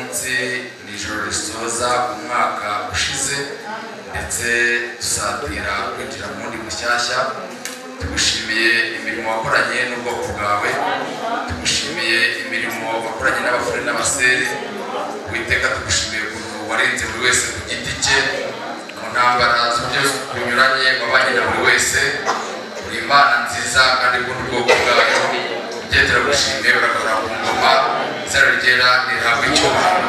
munsi ni ijoro risoza umwaka ushize ndetse dusatira kwinjira mu wundi mushyashya. Tugushimiye imirimo wakoranye n'ubwoko bwawe, tugushimiye imirimo wakoranye n'abafure n'abaseri. Uwiteka tugushimiye ukuntu warenze buri wese ku giti cye mu ntambara z'uburyo bunyuranye, wabanye na buri wese. Uri Imana nziza kandi ukunda ubwoko bwayo. Ugendera gushimiye uragahora ku ngoma, izina ryera nirihabwe icyubahiro.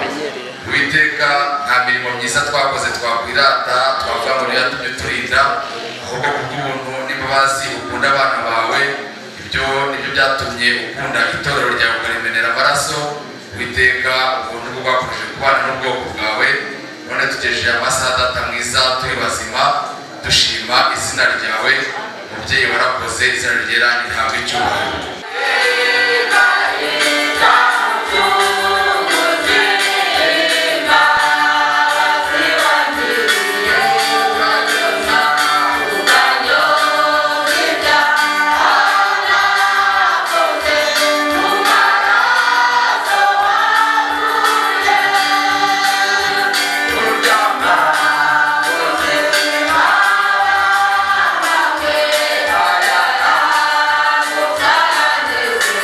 Uwiteka nta mirimo myiza twakoze twakwirata twavuga ngo niyo yatumye turinda, ahubwo kubw'ubuntu n'imbabazi ukunda abana bawe. Ibyo nibyo byatumye ukunda itorero ryawe ukarimenera amaraso. Uwiteka ubuntu bwo bwakomeje kubana n'ubwoko bwawe, none tugejeje amasaha data mwiza turi bazima dushima izina ryawe. Mubyeyi warakoze, izina ryera nirihabwe icyubahiro. Thank you.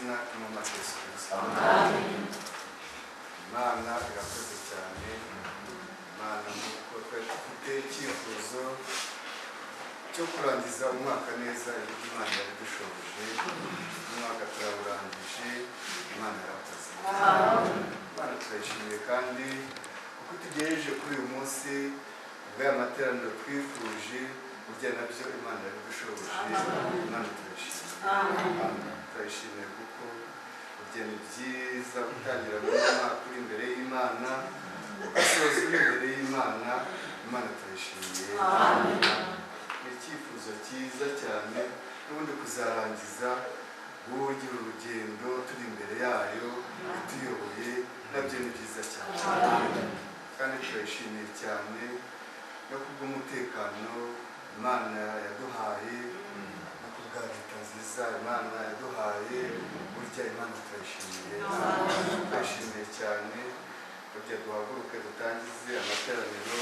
izina ry'umwami Yesu Kristo. Imana irakoze cyane. Imana nuko twari dufite icyifuzo cyo kurangiza umwaka neza, Imana yaradushoboje. Umwaka turawurangije, Imana yarakoze. Imana turayishimiye kandi kuko tugejeje kuri uyu munsi bw'aya materaniro twifuje, burya nabyo Imana yabidushoboje. Imana turayishimiye kuko burya ni byiza gutangira n'umwaka uri imbere y'Imana, ugasoza uri imbere y'Imana. Imana turayishimiye. Ni icyifuzo cyiza cyane n'ubundi kuzarangiza guhugira urugendo turi imbere yayo ituyoboye, nabyo ni byiza cyane. Kandi turayishimiye cyane no kubw'umutekano Imana yaduhaye, no kubwa leta nziza Imana yaduhaye. Burya Imana turayishimiye. Turayishimiye cyane. Burya duhaguruke dutangize amateraniro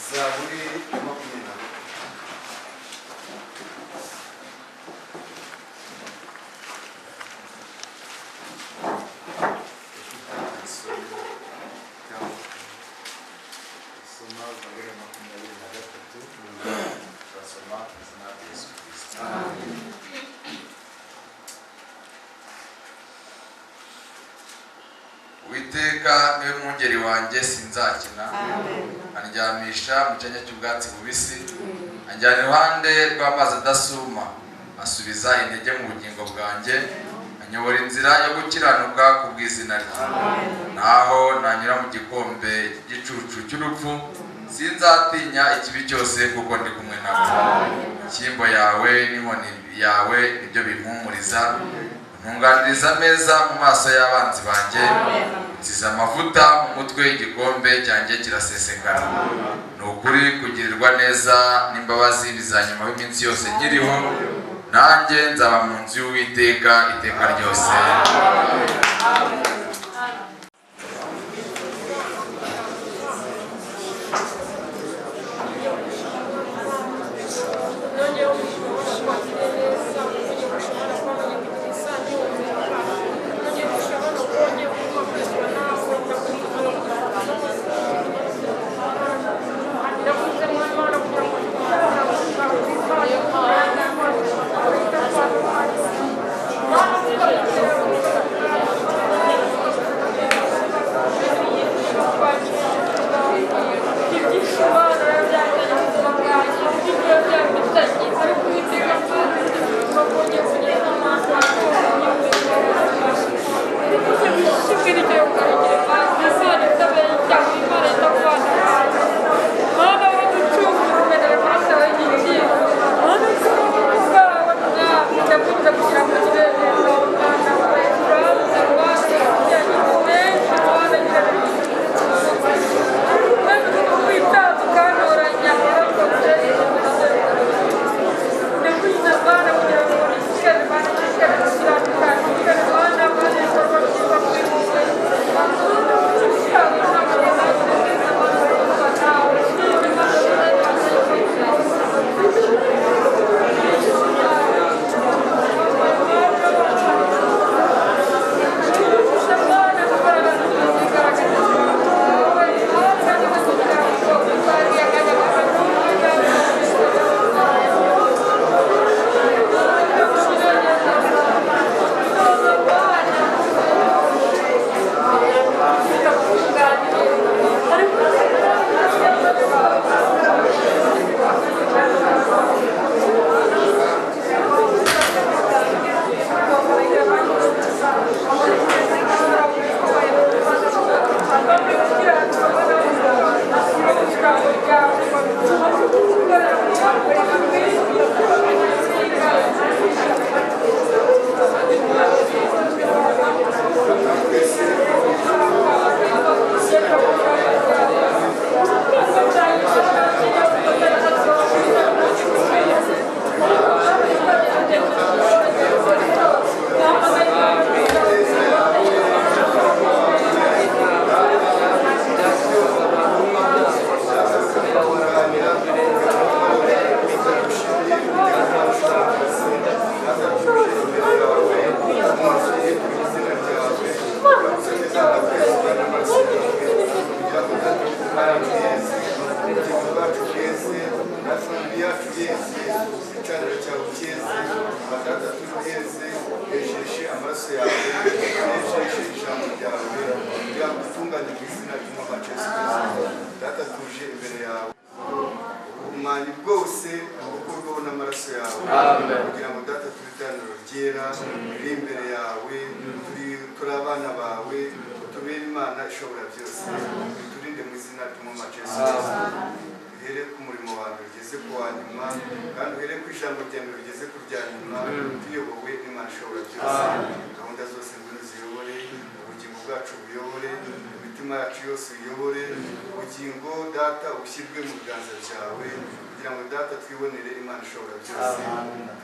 Zaburi ya 20. Uwiteka niwe mwungeri wanjye sinzakina. Andyamisha mu cyanya cy'ubwatsi bubisi, anjyana iruhande rw'amazi adasuma, asubiza intege mu bugingo bwanjye, anyobora inzira yo gukiranuka ku bw'izina rye. Naho nanyura mu gikombe cy'igicucu cy'urupfu, sinzatinya ikibi cyose kuko ndi kumwe nawe. Inshyimbo yawe n'inkoni yawe nibyo bimpumuriza. Ntunganiriza ameza mu maso y'abanzi banjye, nsize amavuta mu mutwe, igikombe cyanjye kirasesekara. Ni ukuri kugirirwa neza n'imbabazi bizanyuma y'iminsi yose nkiriho, nanjye nzaba mu nzu y'Uwiteka iteka ryose. amaraso yawe anesheje ijambo ryawe kugira ngo utunganye mu izina ry'umwami Yesu Kristo. Data tuje imbere yawe ubumanyi bwose bukorwaho n'amaraso yawe kugira ngo data turi iteraniro ryera riri imbere yawe, turi abana bawe, utubere Imana ishobora byose, uturinde mu izina ry'umwami Yesu Kristo. Uhere ku murimo wawe ugeze ku wa nyuma, kandi uhere ku ijambo ryawe rigeze ku rya nyuma, tuyobowe n'Imana ishobora byose. Gahunda zose ngwino ziyobore, ubugingo bwacu buyobore, imitima yacu yose uyobore, ubugingo data ushyirwe mu biganza byawe kugira ngo data twibonere Imana ishobora byose.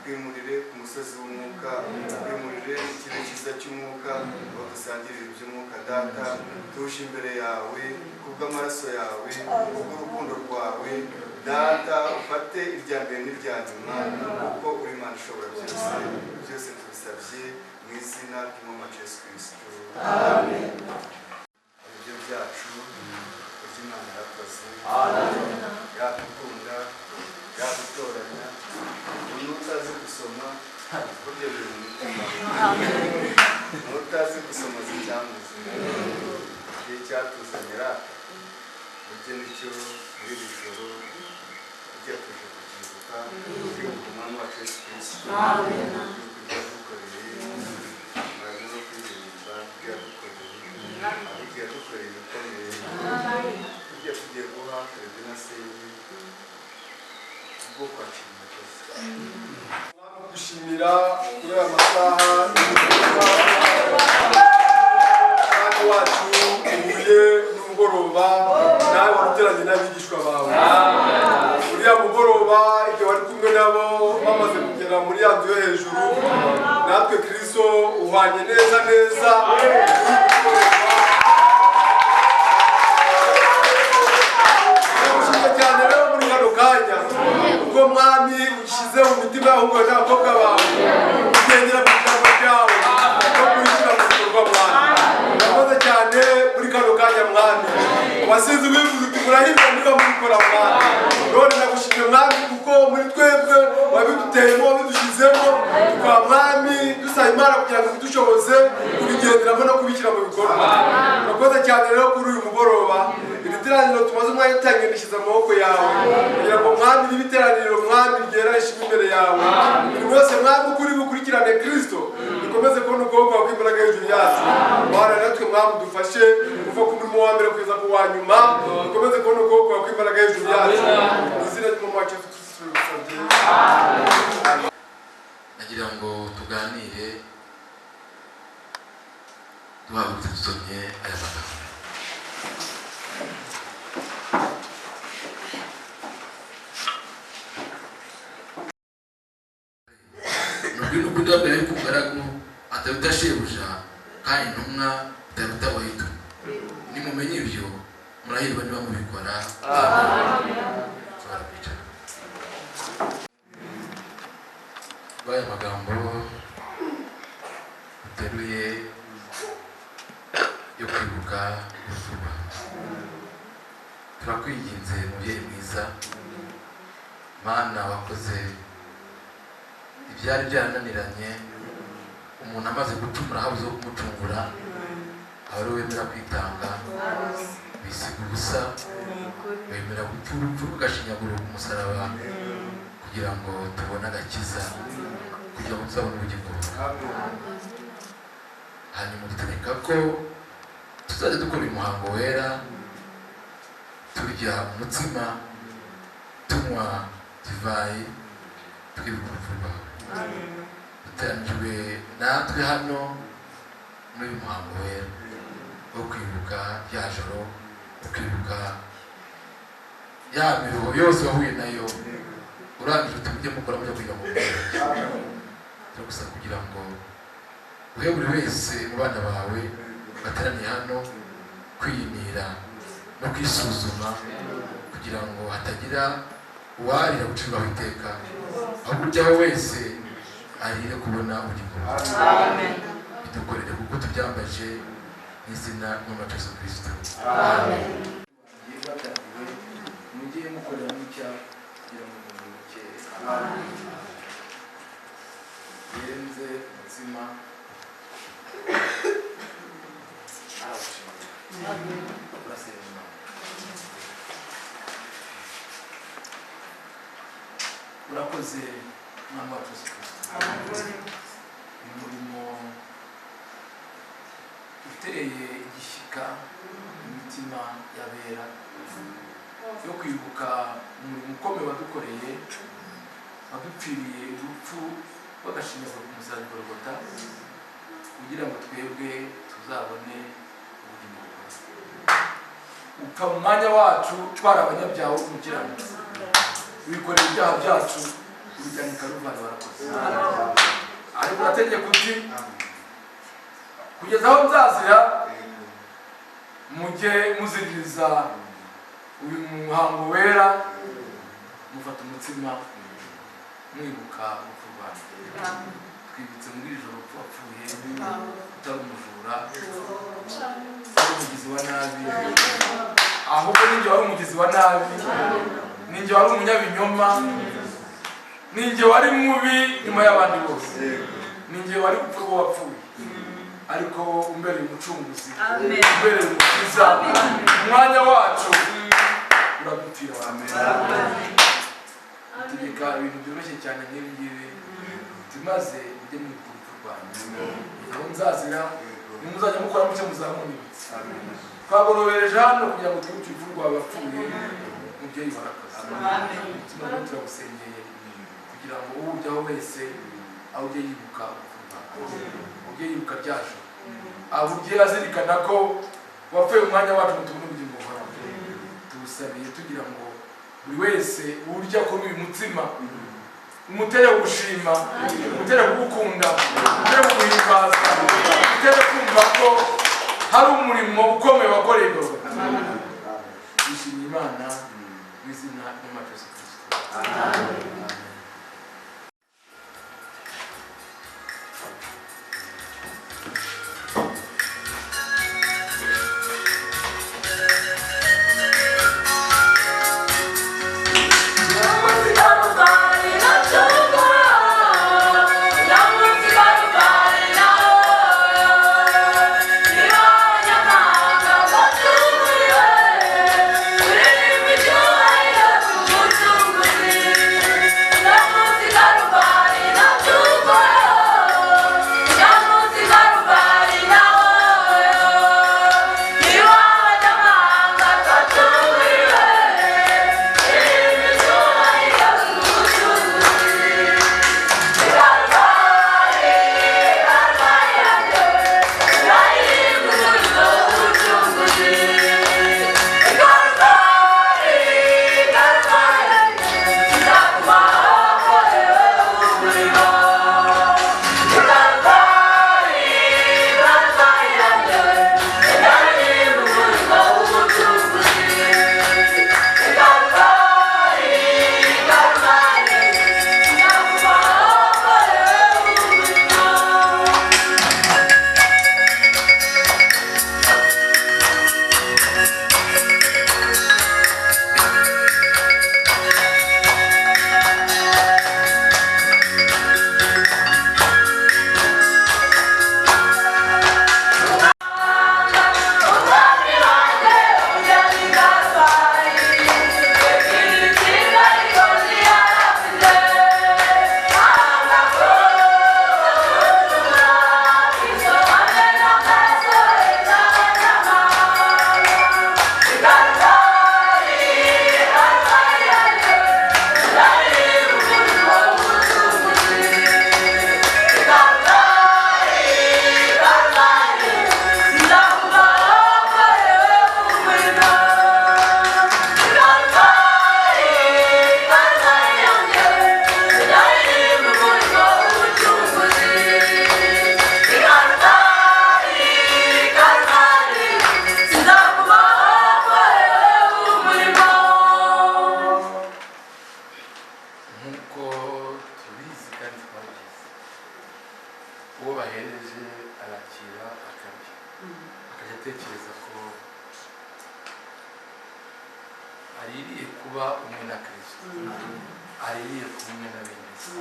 Twimurire ku musozi w'umwuka, twimurire mu kirere cyiza cy'umwuka, aho dusangirira iby'umwuka data. Tuje imbere yawe kubw'amaraso yawe, kubw'urukundo rwawe data, ufate irya mbere n'irya nyuma kuko uri Imana ishobora byose. Byose tubisabye mu izina ry'umwami Yesu Kristo. Amen. Ibyo byacu ibyo Imana yarakoze, yadukunda, yadutoranya. Umuntu utazi gusoma burya biri mu mutima, utazi gusoma zicyamuze. Igihe cyatuzanye rata burya nicyo muri iri joro ujya tuje kubyibuka kwibuka umwami wacu Yesu Kristo, kujya dukoreye muraza no kwirinda byadukoreye, ahubwo yadukoreye ibikomeye. Burya tugiye guha Perezida na Sengi ubwo kwakira umukozi. Gushimira kuri aya masaha kandi wacu uhuye n'umugoroba nawe waruteranye n'abigishwa bawe. Uriya mugoroba igihe wari kumwe nabo bamaze kugera muri ya nzu yo hejuru, natwe Kristo uhwanye neza neza. Ndagushimye cyane rero muri kano kanya ubwo Mwami ushyize mu mitima y'abahungu n'abakobwa bawe ugendera ku ijambo ryawe no kurishyira mu bikorwa Mwami. Urakoze cyane muri kano kanya Mwami, wasize ubivuze uti murahirwa niba mubikora Mwami. None ndagushimye Mwami kuko muri twebwe wabiduteyemo wabidushyizemo, tukaba Mwami dusaba Imana kugira ngo idushoboze kubigenderamo no kubishyira mu bikorwa. Urakoze cyane rero kuri uyu mugoroba, iri teraniro tumaze umwanya utangendeshiza amaboko yawe kugira ngo Mwami ribe iteraniro Mwami ryera rishima imbere yawe. Buri wese Mwami ukuri bukurikirane Kristo, dukomeze kubona ukuboko kwawe kw'imbaraga hejuru yacu. Bana natwe Mwami dufashe kuva ku murimo wa mbere kugeza ku wa nyuma, dukomeze kubona ukuboko kwawe kw'imbaraga hejuru yacu. Mu izina ry'umwami wacu Yesu Kristo tubisabye. Nagira ngo tuganire duhagurutse dusomye aya magambo. Nubwo kudabera yuko umugaragu ataruta shebuja kandi intumwa itaruta abayito. Nimumenye ibyo murahirwa niba mubikora. Baya magambo uteruye yo kwibuka urupfu. Turakwinginze mubyeyi mwiza, Mana wakoze ibyari byarananiranye, umuntu amaze gucumura habuze wo kumucungura, aba ari wemera kwitanga, bisiga ubusa, wemera gupfa urupfu ugashinyagura ku musaraba kugira ngo tubone agakiza, kugira ngo tuzabone ubugingo bwawe. Hanyuma dutegeka ko tuzajya dukora umuhango wera, turya umutsima, tunywa divayi, twibuka urupfu rwawe. Duteranijwe natwe hano muri uyu muhango wera wo kwibuka rya joro, wo kwibuka ya miruho yose wahuye nayo, urangije tujye mukora mujya kwiga mu bwenge. Turagusaba kugira ngo uhe buri wese mu bana bawe bateraniye hano kwiyimira no kwisuzuma kugira ngo hatagira uwarira gucirwaho iteka, aho ujyaho wese arire kubona ubugingo bwawe. Bidukorere kuko tubyambaje mu izina ry'umwami Yesu Kristo. Amen. Mugiye mukorera n'icya kugira ngo mubuke yenze umutsima urakoze mwana wacu Yesu Kristo. Umurimo uteye igishyika imitima yabera yo kwibuka umurimo ukomeye wadukoreye, wadupfiriye urupfu rw'agashinyaguro ku musaraba Golgotha kugira ngo twebwe tuzabone ubugingo buhoraho. Upfa mu mwanya wacu twari abanyabyaha umukiranutsi, wikorera ibyaha byacu ubijyana i Karuvali, warakoze. Ariko urategeka uti kugeza aho nzazira mujye muziririza uyu muhango wera, mufata umutsima mwibuka urupfu rwanjye. Twibutse muri ijoro urupfu wapfuye utari umujura, utari umugizi wa nabi, ahubwo ninjye wari umugizi wa nabi, ninjye wari umunyabinyoma, ninjye wari mubi nyuma y'abandi bose, ninjye wari gupfa ko wapfuye, ariko umbereye umucunguzi, umbereye umukiza, umwanya wacu uragupfira. Utegeka ibintu byoroshye cyane nk'ibi ngibi, maze ujye mu urupfu rwanjye. Aho nzazira nimuzajya mukora mucyo muzamunibutse. Twagorobereje hano kugira ngo twibuke urupfu rwawe wapfuye, mubyeyi warakoze. Umutima wawe turagusengeye kugira ngo uwujyaho wese awujye yibuka urupfu rwawe, ujye yibuka rya joro, awujye azirikana ko wapfuye mu mwanya wacu ngo tubone ubugingo buhoraho. Tubusabiye tugira ngo buri wese urya kuri uyu mutsima umutere gushima, umutere kugukunda, umutere kuguhimbaza, umutere kumva ko hari umurimo ukomeye wakoreye Golgotha. Dushimira Imana mu izina ry'Umwami Yesu Kristo. Amen. atekereza ko aririye kuba umwe na Kristo, aririye kuba umwe na bene se.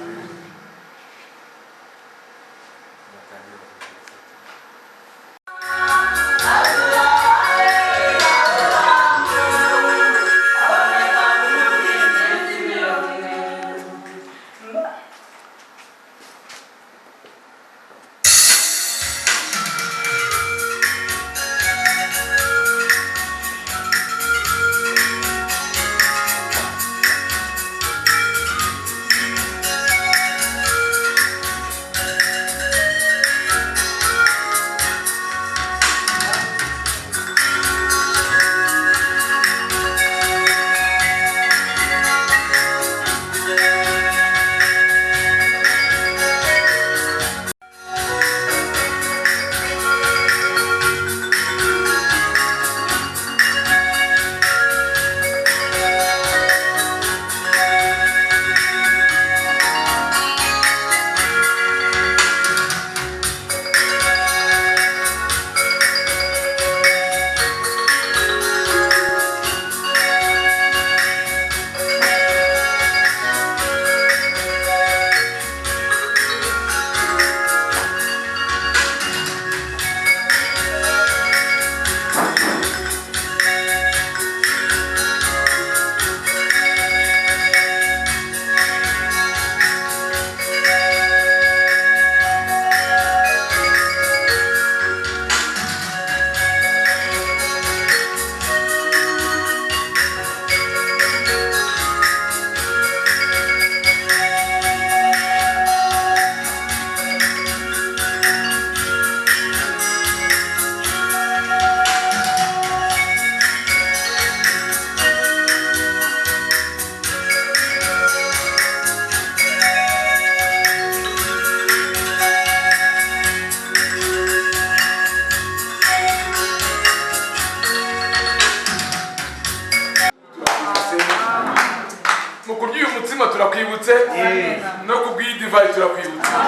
divayi turakwibutsa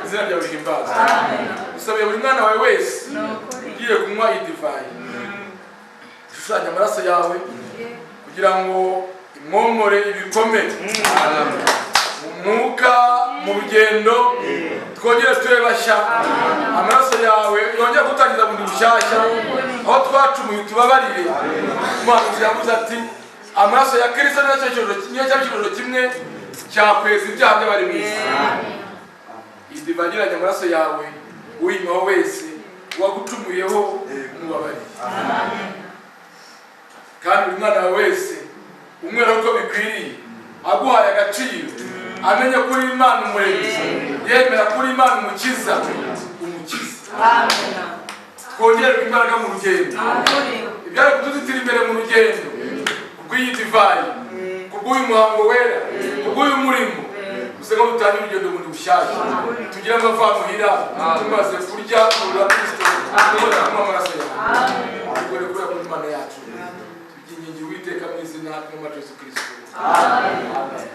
izina ryawe rihimbazwe dusabiye buri mwana wawe wese ugiye kunywa iyi divayi ishushanya amaraso yawe kugira ngo imwomore ibikomere umwuka mu rugendo twongere tube bashya amaraso yawe yongere gutangiza bundi bushyashya aho twacumuye tubabarire umuhanuzi yavuze ati amaraso ya Kristo niyo cyaba ikiroro kimwe cyakweza ibyaha by'abari mu isi idivagiranye amaraso yawe uyinywaho wese uwagucumuyeho umubabarire kandi buri mwana wawe wese umwera uko bikwiriye aguhaye agaciro amenye kuri Imana umuremyi yemera kuri Imana umukiza twongererwe imbaraga mu rugendo ibyari kudutitira imbere mu rugendo kubw'iyi divayi kubw'uyu muhango wera kubw'uyu murimo gusa ngo dutange urugendo bundi bushyashya tugire amavamuhira tumaze kurya kurura Kristo tubona amaraso yawe tugore kubera ku Imana yacu tubyingingi Uwiteka mu izina rya Yesu Kristo amen.